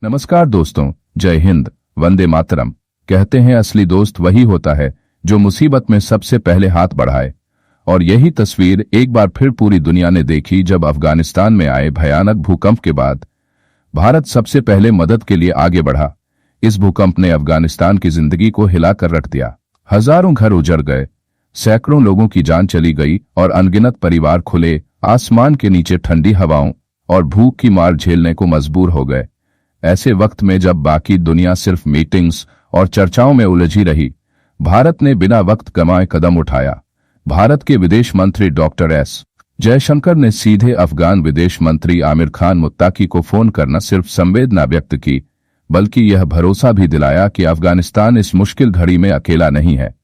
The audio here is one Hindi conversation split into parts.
नमस्कार दोस्तों, जय हिंद, वंदे मातरम। कहते हैं असली दोस्त वही होता है जो मुसीबत में सबसे पहले हाथ बढ़ाए। और यही तस्वीर एक बार फिर पूरी दुनिया ने देखी जब अफगानिस्तान में आए भयानक भूकंप के बाद भारत सबसे पहले मदद के लिए आगे बढ़ा। इस भूकंप ने अफगानिस्तान की जिंदगी को हिलाकर रख दिया। हजारों घर उजड़ गए, सैकड़ों लोगों की जान चली गई और अनगिनत परिवार खुले आसमान के नीचे ठंडी हवाओं और भूख की मार झेलने को मजबूर हो गए। ऐसे वक्त में जब बाकी दुनिया सिर्फ मीटिंग्स और चर्चाओं में उलझी रही, भारत ने बिना वक्त गंवाए कदम उठाया। भारत के विदेश मंत्री डॉक्टर एस जयशंकर ने सीधे अफगान विदेश मंत्री आमिर खान मुत्ताकी को फोन करना सिर्फ संवेदना व्यक्त की, बल्कि यह भरोसा भी दिलाया कि अफगानिस्तान इस मुश्किल घड़ी में अकेला नहीं है।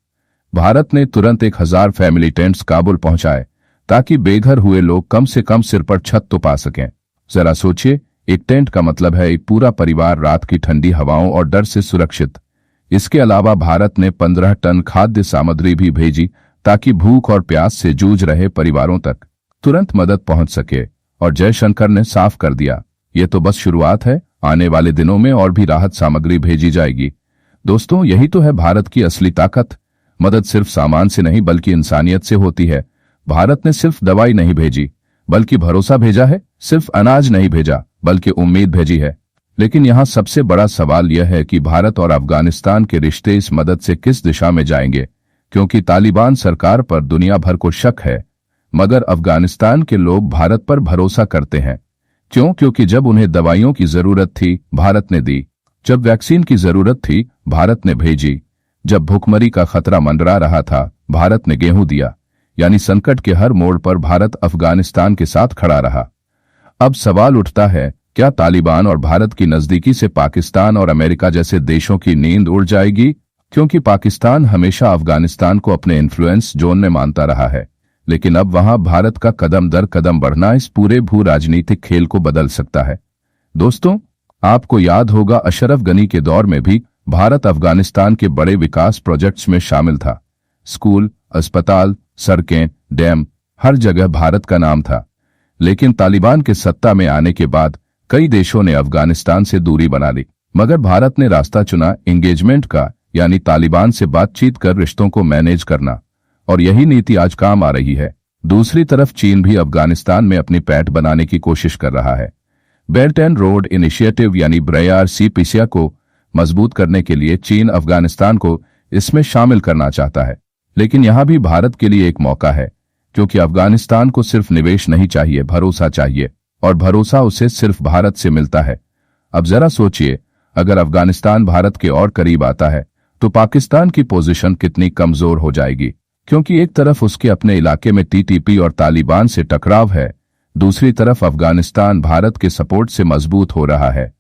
भारत ने तुरंत 1000 फैमिली टेंट्स काबुल पहुंचाए ताकि बेघर हुए लोग कम से कम सिर पर छत तो पा सकें। जरा सोचिए, एक टेंट का मतलब है एक पूरा परिवार रात की ठंडी हवाओं और डर से सुरक्षित। इसके अलावा भारत ने 15 टन खाद्य सामग्री भी भेजी ताकि भूख और प्यास से जूझ रहे परिवारों तक तुरंत मदद पहुंच सके। और जयशंकर ने साफ कर दिया, ये तो बस शुरुआत है, आने वाले दिनों में और भी राहत सामग्री भेजी जाएगी। दोस्तों, यही तो है भारत की असली ताकत। मदद सिर्फ सामान से नहीं बल्कि इंसानियत से होती है। भारत ने सिर्फ दवाई नहीं भेजी बल्कि भरोसा भेजा है, सिर्फ अनाज नहीं भेजा बल्कि उम्मीद भेजी है। लेकिन यहाँ सबसे बड़ा सवाल यह है कि भारत और अफगानिस्तान के रिश्ते इस मदद से किस दिशा में जाएंगे, क्योंकि तालिबान सरकार पर दुनिया भर को शक है, मगर अफगानिस्तान के लोग भारत पर भरोसा करते हैं। क्यों? क्योंकि जब उन्हें दवाइयों की जरूरत थी, भारत ने दी। जब वैक्सीन की जरूरत थी, भारत ने भेजी। जब भूखमरी का खतरा मंडरा रहा था, भारत ने गेहूं दिया। यानी संकट के हर मोड़ पर भारत अफगानिस्तान के साथ खड़ा रहा। अब सवाल उठता है, क्या तालिबान और भारत की नजदीकी से पाकिस्तान और अमेरिका जैसे देशों की नींद उड़ जाएगी? क्योंकि पाकिस्तान हमेशा अफगानिस्तान को अपने इन्फ्लुएंस जोन में मानता रहा है, लेकिन अब वहां भारत का कदम दर कदम बढ़ना इस पूरे भू राजनीतिक खेल को बदल सकता है। दोस्तों, आपको याद होगा अशरफ गनी के दौर में भी भारत अफगानिस्तान के बड़े विकास प्रोजेक्ट्स में शामिल था। स्कूल, अस्पताल, सड़कें, डैम, हर जगह भारत का नाम था। लेकिन तालिबान के सत्ता में आने के बाद कई देशों ने अफगानिस्तान से दूरी बना ली, मगर भारत ने रास्ता चुना एंगेजमेंट का, यानी तालिबान से बातचीत कर रिश्तों को मैनेज करना। और यही नीति आज काम आ रही है। दूसरी तरफ चीन भी अफगानिस्तान में अपनी पैठ बनाने की कोशिश कर रहा है। बेल्ट एंड रोड इनिशिएटिव यानी BRICS को मजबूत करने के लिए चीन अफगानिस्तान को इसमें शामिल करना चाहता है। लेकिन यहां भी भारत के लिए एक मौका है, क्योंकि अफगानिस्तान को सिर्फ निवेश नहीं चाहिए, भरोसा चाहिए, और भरोसा उसे सिर्फ भारत से मिलता है। अब जरा सोचिए, अगर अफगानिस्तान भारत के और करीब आता है तो पाकिस्तान की पोजीशन कितनी कमजोर हो जाएगी। क्योंकि एक तरफ उसके अपने इलाके में TTP और तालिबान से टकराव है, दूसरी तरफ अफगानिस्तान भारत के सपोर्ट से मजबूत हो रहा है।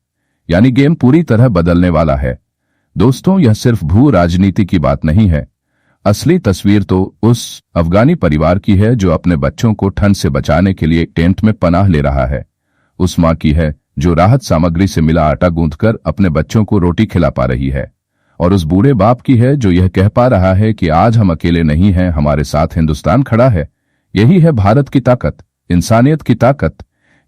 यानी गेम पूरी तरह बदलने वाला है। दोस्तों, यह सिर्फ भू राजनीति की बात नहीं है। असली तस्वीर तो उस अफगानी परिवार की है जो अपने बच्चों को ठंड से बचाने के लिए टेंट में पनाह ले रहा है। उस मां की है जो राहत सामग्री से मिला आटा गूंथकर अपने बच्चों को रोटी खिला पा रही है। और उस बूढ़े बाप की है जो यह कह पा रहा है कि आज हम अकेले नहीं हैं, हमारे साथ हिंदुस्तान खड़ा है। यही है भारत की ताकत, इंसानियत की ताकत।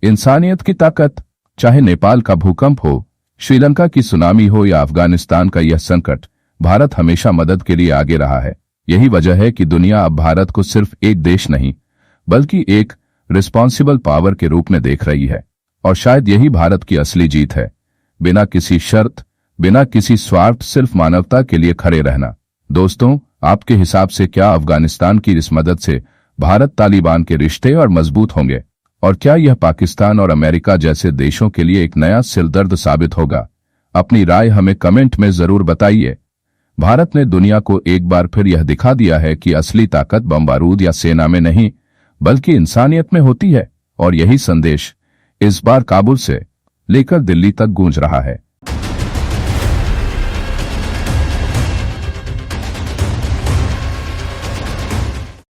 इंसानियत की ताकत, चाहे नेपाल का भूकंप हो, श्रीलंका की सुनामी हो या अफगानिस्तान का यह संकट, भारत हमेशा मदद के लिए आगे रहा है। यही वजह है कि दुनिया अब भारत को सिर्फ एक देश नहीं बल्कि एक रिस्पॉन्सिबल पावर के रूप में देख रही है। और शायद यही भारत की असली जीत है, बिना किसी शर्त, बिना किसी स्वार्थ, सिर्फ मानवता के लिए खड़े रहना। दोस्तों, आपके हिसाब से क्या अफगानिस्तान की इस मदद से भारत तालिबान के रिश्ते और मजबूत होंगे? और क्या यह पाकिस्तान और अमेरिका जैसे देशों के लिए एक नया सिरदर्द साबित होगा? अपनी राय हमें कमेंट में जरूर बताइए। भारत ने दुनिया को एक बार फिर यह दिखा दिया है कि असली ताकत बम बारूद या सेना में नहीं बल्कि इंसानियत में होती है। और यही संदेश इस बार काबुल से लेकर दिल्ली तक गूंज रहा है।